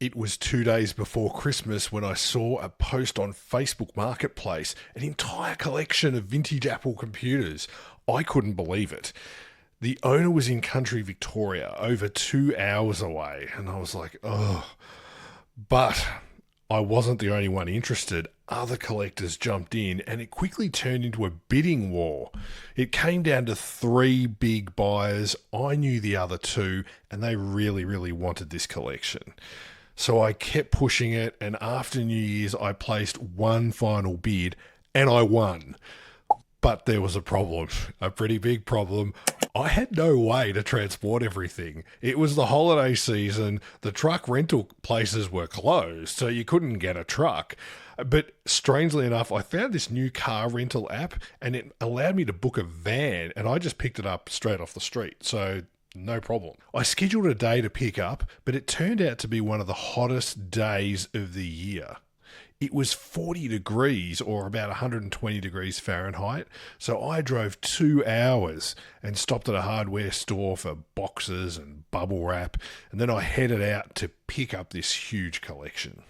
It was 2 days before Christmas when I saw a post on Facebook Marketplace, an entire collection of vintage Apple computers. I couldn't believe it. The owner was in country Victoria, over 2 hours away, and I was like, oh. But I wasn't the only one interested. Other collectors jumped in, and it quickly turned into a bidding war. It came down to three big buyers. I knew the other two, and they really, really wanted this collection. So I kept pushing it, and after New Year's, I placed one final bid, and I won. But there was a problem, a pretty big problem. I had no way to transport everything. It was the holiday season. The truck rental places were closed, so you couldn't get a truck. But strangely enough, I found this new car rental app, and it allowed me to book a van, and I just picked it up straight off the street. So no problem. I scheduled a day to pick up, but it turned out to be one of the hottest days of the year. It was 40 degrees, or about 120 degrees Fahrenheit, so I drove 2 hours and stopped at a hardware store for boxes and bubble wrap, and then I headed out to pick up this huge collection.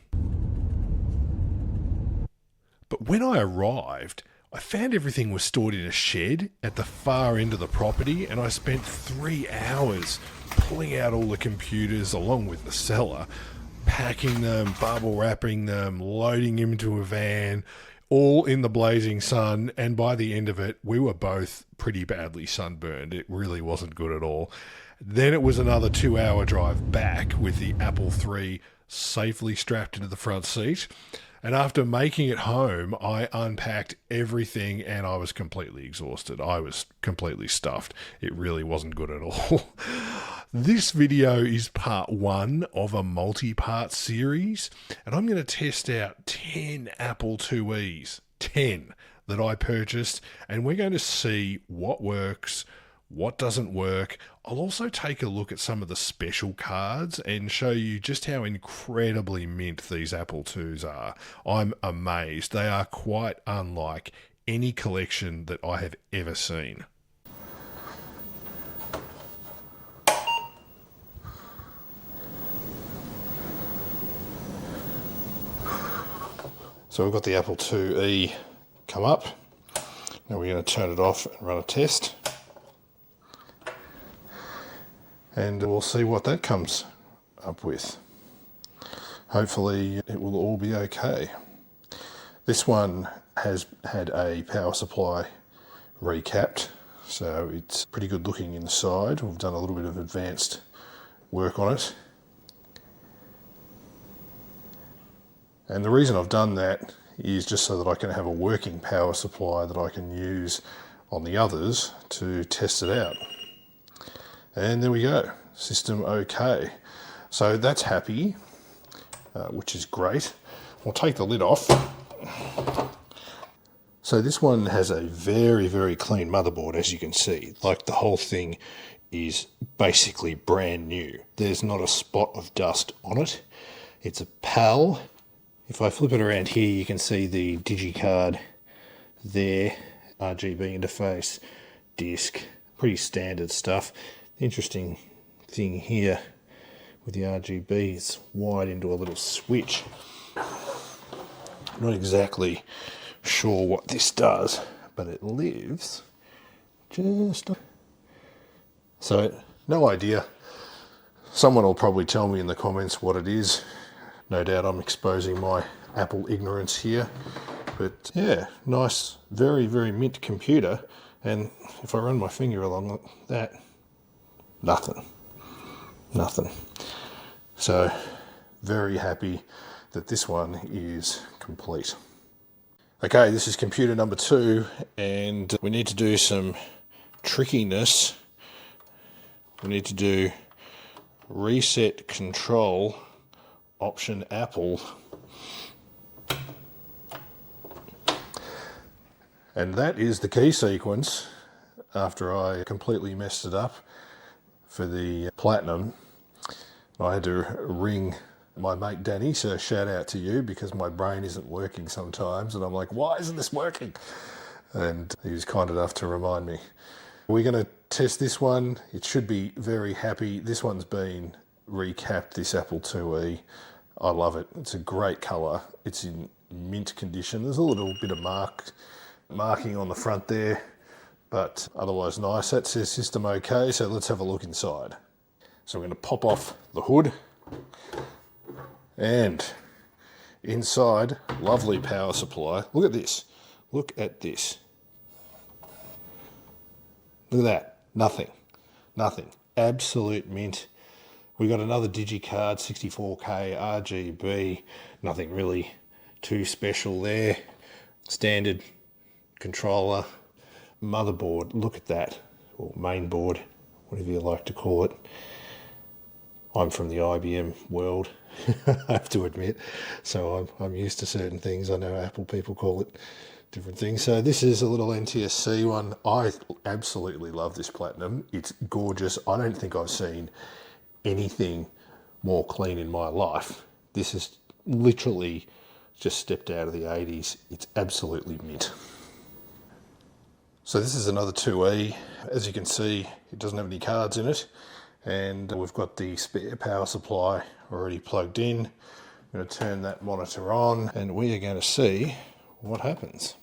But when I arrived, I found everything was stored in a shed at the far end of the property, and I spent 3 hours pulling out all the computers along with the seller, packing them, bubble wrapping them, loading them into a van, all in the blazing sun. And by the end of it, we were both pretty badly sunburned. It really wasn't good at all. Then it was another 2 hour drive back with the Apple IIe safely strapped into the front seat. And after making it home, I unpacked everything and I was completely exhausted. I was completely stuffed. It really wasn't good at all. This video is part one of a multi-part series, and I'm going to test out 10 Apple IIes, 10 that I purchased, and we're going to see what works, what doesn't work. I'll also take a look at some of the special cards and show you just how incredibly mint these Apple IIs are. I'm amazed. They are quite unlike any collection that I have ever seen. So we've got the Apple IIe come up. Now we're going to turn it off and run a test. And we'll see what that comes up with. Hopefully it will all be okay. This one has had a power supply recapped, so it's pretty good looking inside. We've done a little bit of advanced work on it. And the reason I've done that is just so that I can have a working power supply that I can use on the others to test it out. And there we go, system okay. So that's happy, which is great. We'll take the lid off. So this one has a very, very clean motherboard, as you can see. Like, the whole thing is basically brand new. There's not a spot of dust on it. It's a PAL. If I flip it around here, you can see the DigiCard there, RGB interface, disc, pretty standard stuff. The interesting thing here with the RGB is wired into a little switch. I'm not exactly sure what this does, but it lives just... So, no idea. Someone will probably tell me in the comments what it is. No doubt I'm exposing my Apple ignorance here. But yeah, nice, very, very mint computer. And if I run my finger along that, nothing. So, very happy that this one is complete. Okay, this is computer number 2, and we need to do some trickiness. We need to do reset control, option Apple. And that is the key sequence after I completely messed it up for the Platinum. I had to ring my mate Danny, so shout out to you, because my brain isn't working sometimes and I'm like, why isn't this working? And he was kind enough to remind me. We're going to test this one. It should be very happy. This one's been recapped, this Apple IIe. I love it. It's a great colour. It's in mint condition. There's a little bit of marking on the front there, but otherwise nice. That says system okay, so let's have a look inside. So we're going to pop off the hood, and inside, lovely power supply. Look at this. Look at this. Look at that. Nothing. Nothing. Absolute mint. We got another DigiCard, 64K, RGB. Nothing really too special there. Standard controller. Motherboard. Look at that. Or main board, whatever you like to call it. I'm from the IBM world, I have to admit. So I'm used to certain things. I know Apple people call it different things. So this is a little NTSC one. I absolutely love this Platinum. It's gorgeous. I don't think I've seen anything more clean in my life. This is literally just stepped out of the 80s. It's absolutely mint. So this is another 2E. As you can see, it doesn't have any cards in it. And we've got the spare power supply already plugged in. I'm going to turn that monitor on and we are going to see what happens.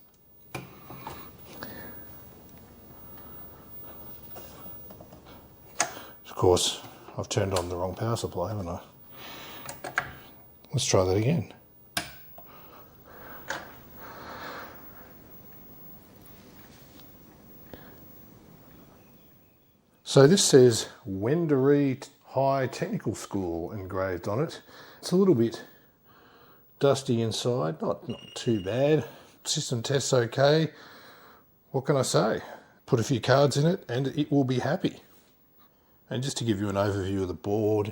Of course, I've turned on the wrong power supply, haven't I? Let's try that again. So this says Wendouree High Technical School engraved on it. It's a little bit dusty inside, not too bad. System tests okay. What can I say? Put a few cards in it and it will be happy. And just to give you an overview of the board,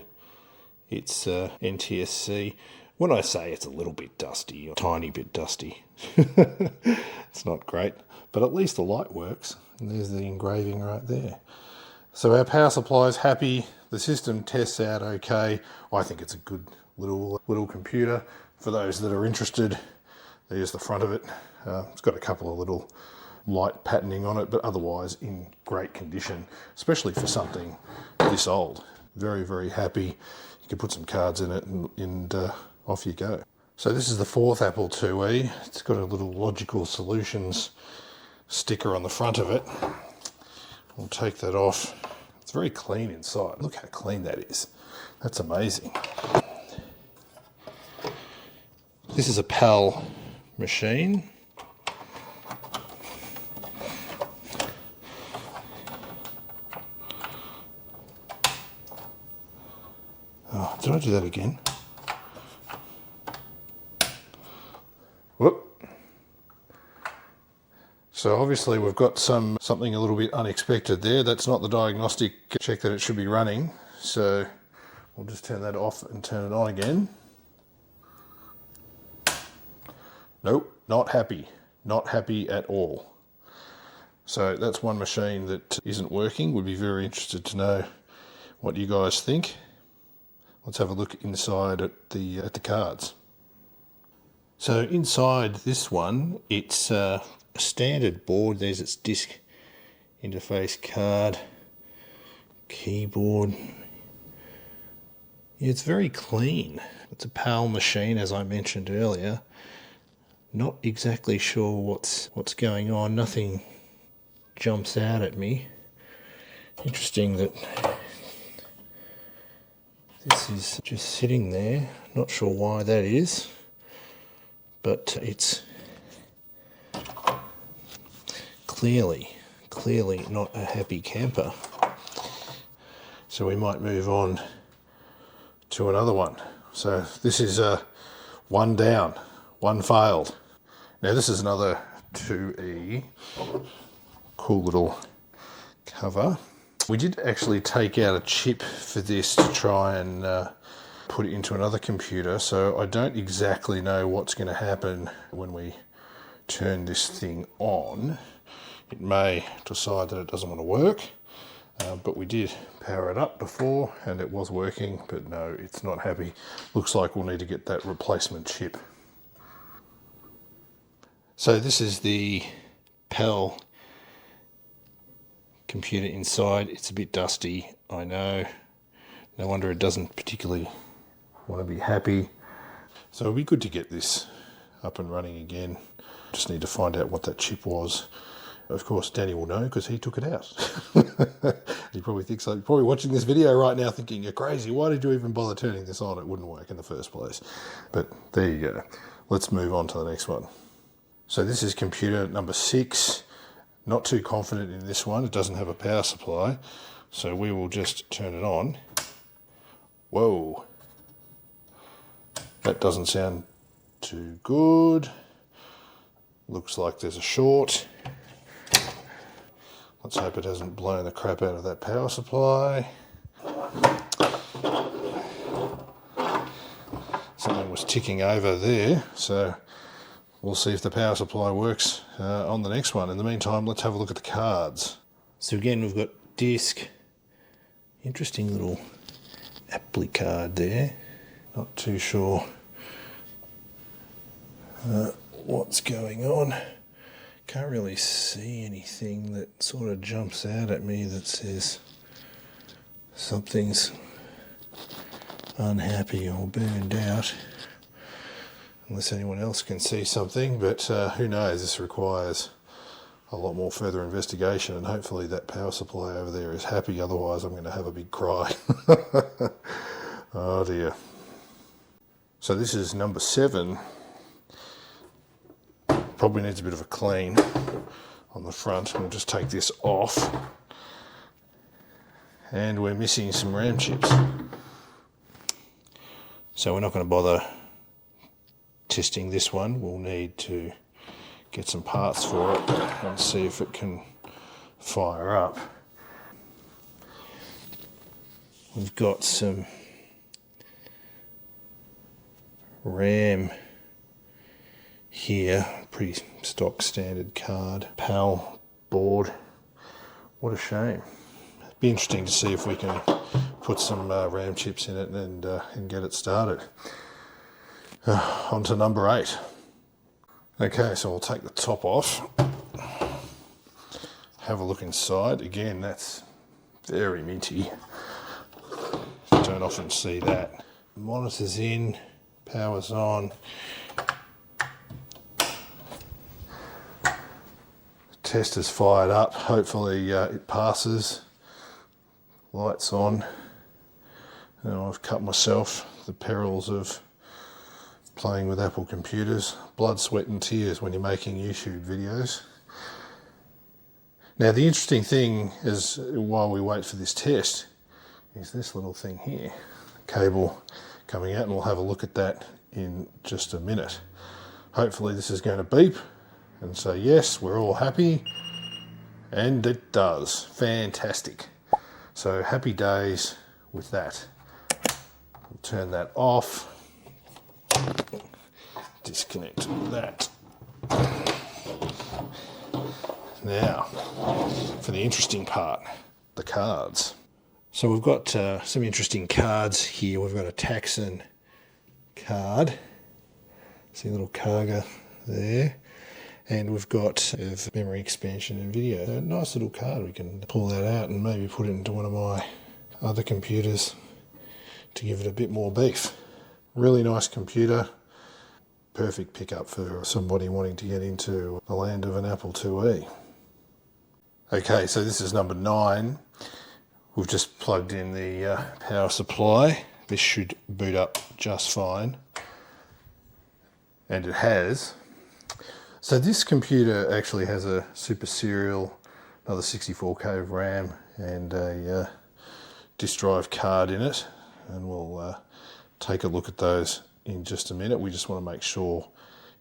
it's NTSC. When I say it's a little bit dusty, a tiny bit dusty, it's not great, but at least the light works. And there's the engraving right there. So our power supply is happy. The system tests out okay. I think it's a good little computer. For those that are interested, there's the front of it. It's got a couple of little light patterning on it, but otherwise in great condition, especially for something this old. Very, very happy. You can put some cards in it and off you go. So this is the fourth Apple IIe. It's got a little Logical Solutions sticker on the front of it. We'll take that off. It's very clean inside. Look how clean that is. That's amazing. This is a PAL machine. Oh, did I do that again? Whoop. So obviously we've got something a little bit unexpected there. That's not the diagnostic check that it should be running. So we'll just turn that off and turn it on again. Nope, not happy. Not happy at all. So that's one machine that isn't working. Would be very interested to know what you guys think. Let's have a look inside at the cards. So inside this one, it's a standard board. There's its disk interface card, keyboard. Yeah, it's very clean. It's a PAL machine, as I mentioned earlier. Not exactly sure what's going on. Nothing jumps out at me. Interesting that this is just sitting there. Not sure why that is, but it's clearly not a happy camper. So we might move on to another one. So this is one down, one failed. Now this is another 2E. Cool little cover. We did actually take out a chip for this to try and put it into another computer, so I don't exactly know what's going to happen when we turn this thing on. It may decide that it doesn't want to work, but we did power it up before and it was working, but no, it's not happy. Looks like we'll need to get that replacement chip. So this is the PAL computer inside. It's a bit dusty, I know. No wonder it doesn't particularly want to be happy. So it'll be good to get this up and running again. Just need to find out what that chip was. Of course, Danny will know because he took it out. He probably thinks, so. Probably watching this video right now thinking, you're crazy. Why did you even bother turning this on? It wouldn't work in the first place. But there you go. Let's move on to the next one. So this is computer number 6. Not too confident in this one. It doesn't have a power supply. So we will just turn it on. Whoa. That doesn't sound too good. Looks like there's a short. Let's hope it hasn't blown the crap out of that power supply. Something was ticking over there, so we'll see if the power supply works on the next one. In the meantime, let's have a look at the cards. So again, we've got disc. Interesting little Apple card there. Not too sure what's going on. Can't really see anything that sort of jumps out at me that says something's unhappy or burned out. Unless anyone else can see something, but who knows, this requires a lot more further investigation, and hopefully that power supply over there is happy, otherwise I'm going to have a big cry. Oh dear. So this is number 7. Probably needs a bit of a clean on the front. We'll just take this off. And we're missing some RAM chips. So we're not going to bother testing this one. We'll need to get some parts for it and see if it can fire up. We've got some RAM here, pretty stock standard card. PAL board. What a shame. It'd be interesting to see if we can put some RAM chips in it and get it started. On to number 8. Okay, so we'll take the top off. Have a look inside. Again, that's very minty. Don't often see that. Monitor's in, power's on. Test is fired up. Hopefully it passes. Lights on. And I've cut myself the perils of playing with Apple computers. Blood, sweat and tears when you're making YouTube videos. Now the interesting thing is, while we wait for this test, is this little thing here. Cable coming out, and we'll have a look at that in just a minute. Hopefully this is going to beep and say yes, we're all happy, and it does. Fantastic. So happy days with that. We'll turn that off. Disconnect that. Now, for the interesting part, the cards. So we've got some interesting cards here. We've got a Taxon card. See a little cargo there. And we've got memory expansion and video. A nice little card. We can pull that out and maybe put it into one of my other computers to give it a bit more beef. Really nice computer. Perfect pickup for somebody wanting to get into the land of an Apple IIe. Okay, so this is number 9. We've just plugged in the power supply. This should boot up just fine. And it has. So this computer actually has a super serial, another 64K of RAM and a disk drive card in it. And we'll take a look at those in just a minute. We just want to make sure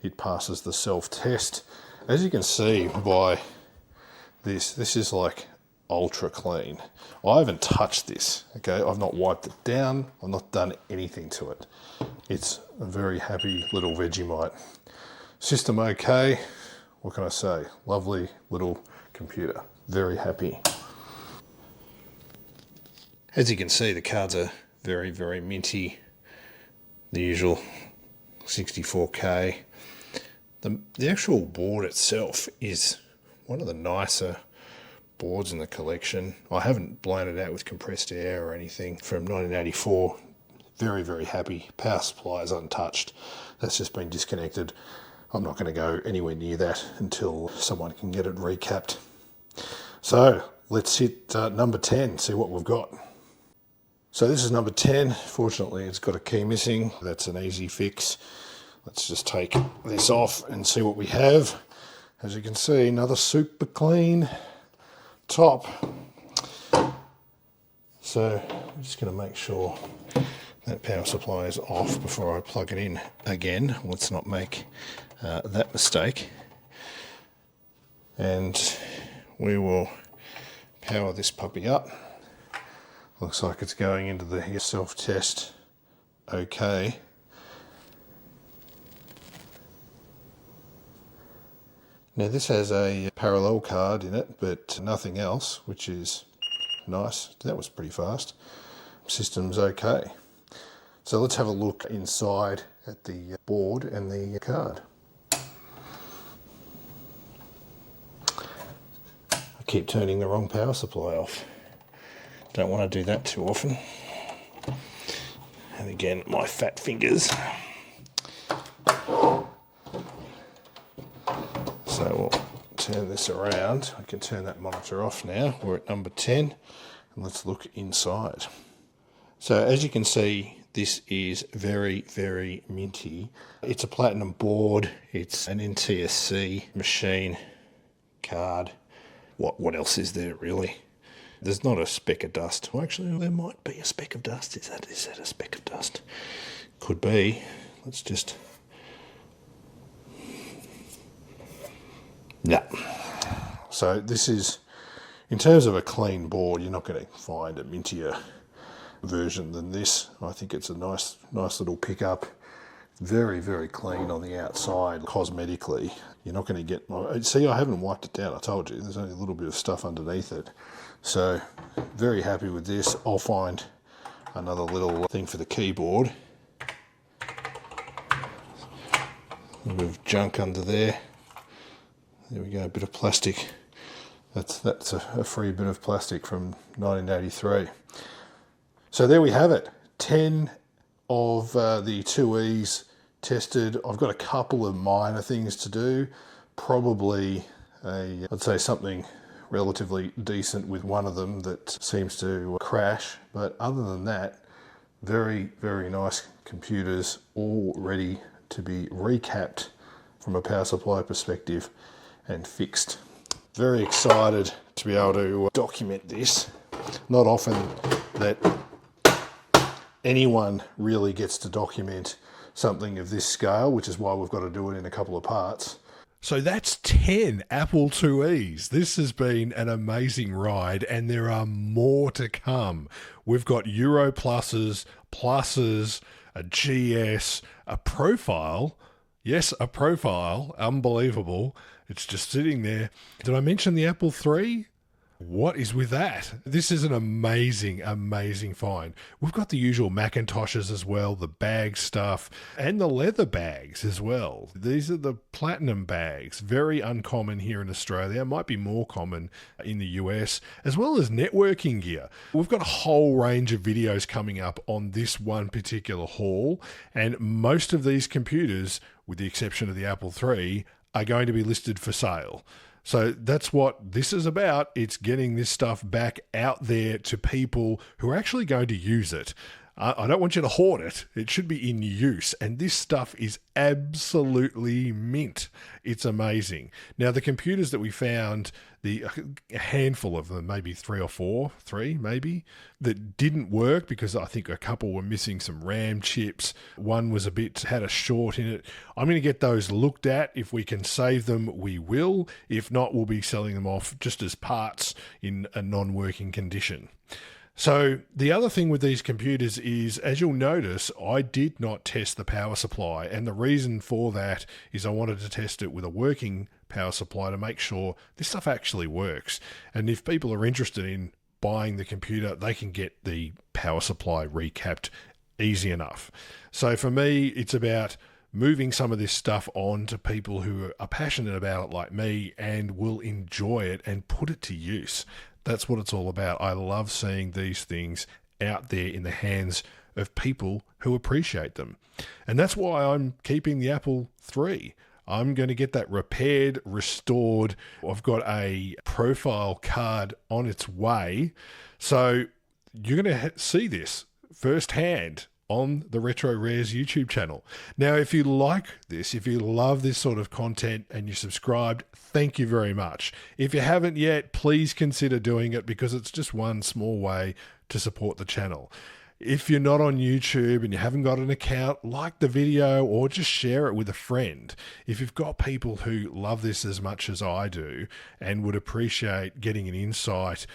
it passes the self-test. As you can see by this is like ultra clean. I haven't touched this, okay? I've not wiped it down. I've not done anything to it. It's a very happy little Vegemite. System okay. What can I say? Lovely little computer. Very happy. As you can see, the cards are very, very minty. The usual 64K. The actual board itself is one of the nicer boards in the collection. I haven't blown it out with compressed air or anything. From 1984, very, very happy. Power supply is untouched. That's just been disconnected. I'm not going to go anywhere near that until someone can get it recapped. So let's hit number 10, see what we've got. So this is number 10. Fortunately, it's got a key missing. That's an easy fix. Let's just take this off and see what we have. As you can see, another super clean top. So I'm just going to make sure that power supply is off before I plug it in again. Let's not make that mistake. And we will power this puppy up. Looks like it's going into the self-test okay. Now this has a parallel card in it, but nothing else, which is nice. That was pretty fast. System's okay. So let's have a look inside at the board and the card. I keep turning the wrong power supply off. Don't want to do that too often. And again, my fat fingers. So we'll turn this around. I can turn that monitor off now. We're at number 10. And let's look inside. So as you can see, this is very, very minty. It's a platinum board. It's an NTSC machine card. What else is there really? There's not a speck of dust. Well, actually, there might be a speck of dust. Is that a speck of dust? Could be. Let's just... Yeah. So this is, in terms of a clean board, you're not going to find a mintier version than this. I think it's a nice little pickup. Very, very clean on the outside. Cosmetically, you're not going to get... See, I haven't wiped it down. I told you, there's only a little bit of stuff underneath it. So, very happy with this. I'll find another little thing for the keyboard. A bit of junk under there. There we go, a bit of plastic. That's a free bit of plastic from 1983. So there we have it. 10 of the IIe's tested. I've got a couple of minor things to do. Probably I'd say something relatively decent with one of them that seems to crash. But other than that, very, very nice computers, all ready to be recapped from a power supply perspective and fixed. Very excited to be able to document this. Not often that anyone really gets to document something of this scale, which is why we've got to do it in a couple of parts. So that's 10 Apple IIe's. This has been an amazing ride, and there are more to come. We've got Europluses, Pluses, a GS, a Profile. Yes, a Profile. Unbelievable. It's just sitting there. Did I mention the Apple III? What is with that? This is an amazing, amazing find. We've got the usual Macintoshes as well, the bag stuff, and the leather bags as well. These are the platinum bags, very uncommon here in Australia, might be more common in the US, as well as networking gear. We've got a whole range of videos coming up on this one particular haul, and most of these computers, with the exception of the Apple III, are going to be listed for sale. So that's what this is about. It's getting this stuff back out there to people who are actually going to use it. I don't want you to hoard it. It should be in use. And this stuff is absolutely mint. It's amazing. Now, the computers that we found, a handful of them, maybe three maybe, that didn't work because I think a couple were missing some RAM chips. One was had a short in it. I'm going to get those looked at. If we can save them, we will. If not, we'll be selling them off just as parts in a non-working condition. So the other thing with these computers is, as you'll notice, I did not test the power supply. And the reason for that is I wanted to test it with a working power supply to make sure this stuff actually works. And if people are interested in buying the computer, they can get the power supply recapped easy enough. So for me, it's about moving some of this stuff on to people who are passionate about it like me and will enjoy it and put it to use. That's what it's all about. I love seeing these things out there in the hands of people who appreciate them. And that's why I'm keeping the Apple IIIe. I'm going to get that repaired, restored. I've got a profile card on its way. So you're going to see this firsthand on the Retro Rares YouTube channel. Now, if you like this, if you love this sort of content and you're subscribed, thank you very much. If you haven't yet, please consider doing it, because it's just one small way to support the channel. If you're not on YouTube and you haven't got an account, like the video or just share it with a friend. If you've got people who love this as much as I do and would appreciate getting an insight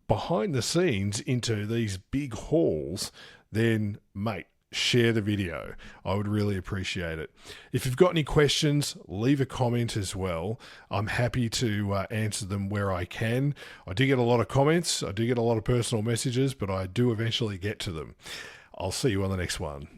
behind the scenes into these big hauls, then mate, share the video. I would really appreciate it. If you've got any questions, leave a comment as well. I'm happy to answer them where I can. I do get a lot of comments. I do get a lot of personal messages, but I do eventually get to them. I'll see you on the next one.